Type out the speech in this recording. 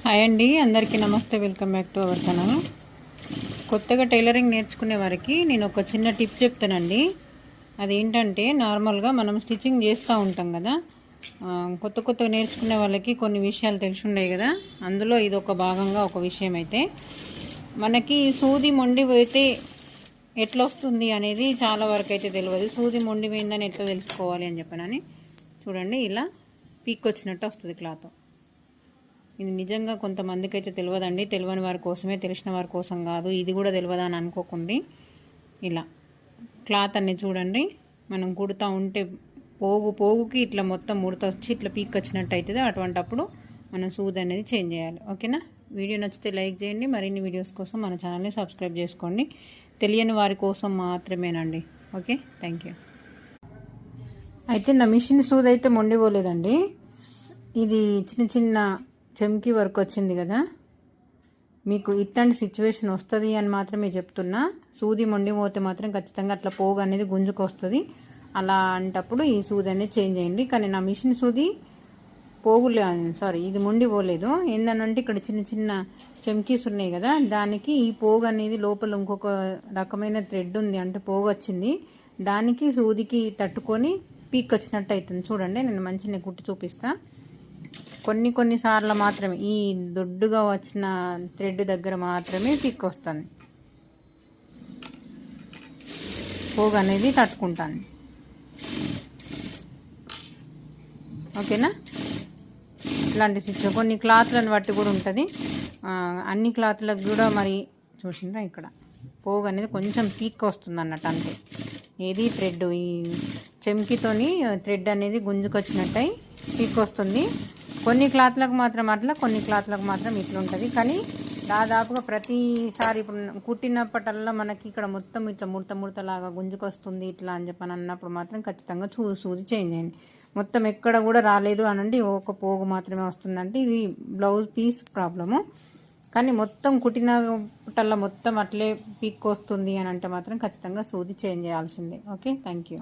Hi అండి, అందరికీ నమస్తే. Welcome back to our channel. కొత్తగా టైలరింగ్ నేర్చుకునే వారికి నేను ఒక చిన్న టిప్ చెప్తానండి. అదేంటంటే, నార్మల్గా మనం స్టిచ్చింగ్ చేస్తూ ఉంటాం కదా. కొత్తగా నేర్చుకునే వాళ్ళకి కొన్ని విషయాలు తెలిసి ఉన్నాయి కదా. అందులో ఇది ఒక భాగంగా ఒక విషయం. అయితే మనకి సూది మొండి పోయితే ఎట్లా వస్తుంది అనేది చాలా వరకు అయితే తెలియదు. సూది మొండి పోయిందని ఎట్లా తెలుసుకోవాలి అని చెప్పనని చూడండి, ఇలా పీక్ వచ్చినట్టు వస్తుంది క్లాత్. ఇది నిజంగా కొంతమందికి అయితే తెలియదండి. తెలియని వారి కోసమే, తెలిసిన వారి కోసం కాదు. ఇది కూడా తెలియదా అని అనుకోకండి. ఇలా క్లాత్ అన్ని చూడండి, మనం కుడుతూ ఉంటే పోగుకి ఇట్లా మొత్తం ముడత వచ్చి ఇట్లా పీక్ వచ్చినట్టు అవుతుంది. అటువంటప్పుడు మనం సూది అనేది చేంజ్ చేయాలి. ఓకేనా? వీడియో నచ్చితే లైక్ చేయండి. మరిన్ని వీడియోస్ కోసం మన ఛానల్ని సబ్స్క్రైబ్ చేసుకోండి. తెలియని వారి కోసం మాత్రమేనండి. Okay, thank you. అయితే నా మిషన్ సూది అయితే మొండిపోలేదండి. ఇది చిన్న చిన్న చెమ్కి వర్క్ వచ్చింది కదా. మీకు ఇట్లాంటి సిచ్యువేషన్ వస్తుంది అని మాత్రమే చెప్తున్నా. సూది మొండిపోతే మాత్రం ఖచ్చితంగా అట్లా పోగు అనేది గుంజుకు వస్తుంది. అలా అంటప్పుడు ఈ సూది అనేది చేంజ్ చేయండి. కానీ నా మిషన్ సూది ఇది మొండిపోలేదు. ఏంటంటే ఇక్కడ చిన్న చిన్న చెమ్కీస్ ఉన్నాయి కదా, దానికి ఈ పోగు అనేది లోపల ఇంకొక రకమైన థ్రెడ్ ఉంది, అంటే పోగు వచ్చింది. దానికి సూదికి తట్టుకొని పీక్ వచ్చినట్టు అవుతుంది. చూడండి, నేను మంచిగా కుట్టి చూపిస్తా. కొన్నిసార్లు మాత్రమే ఈ దొడ్డుగా వచ్చిన థ్రెడ్ దగ్గర మాత్రమే పిక్ వస్తుంది. పోగు అనేది తట్టుకుంటాను. ఓకేనా? ఇట్లాంటి సిచ్యువేషన్ కొన్ని క్లాత్లను బట్టి కూడా ఉంటుంది. అన్ని క్లాత్లకు కూడా మరి చూసిండ్రా, ఇక్కడ పోగు అనేది కొంచెం పీక్ వస్తుంది అన్నట్టు, అంతే. ఏది థ్రెడ్ ఈ చెమ్కితోని థ్రెడ్ అనేది గుంజుకొచ్చినట్టయి పీక్ వస్తుంది. కొన్ని క్లాత్లకు మాత్రం అట్లా, కొన్ని క్లాత్లకు మాత్రం ఇట్లా ఉంటుంది. కానీ దాదాపుగా ప్రతిసారి ఇప్పుడు కుట్టినప్పటల్లా మనకి ఇక్కడ మొత్తం ఇట్లా ముడతలాగా గుంజుకొస్తుంది ఇట్లా అని చెప్పని అన్నప్పుడు మాత్రం ఖచ్చితంగా సూది చేంజ్ చేయండి. మొత్తం ఎక్కడ కూడా రాలేదు అనండి, ఒక పోగు మాత్రమే వస్తుందంటే ఇది బ్లౌజ్ పీస్ ప్రాబ్లము. కానీ మొత్తం కుట్టినప్పటల్లా మొత్తం అట్లే పీక్ వస్తుంది అని అంటే మాత్రం ఖచ్చితంగా సూది చేంజ్ చేయాల్సిందే. Okay, thank you.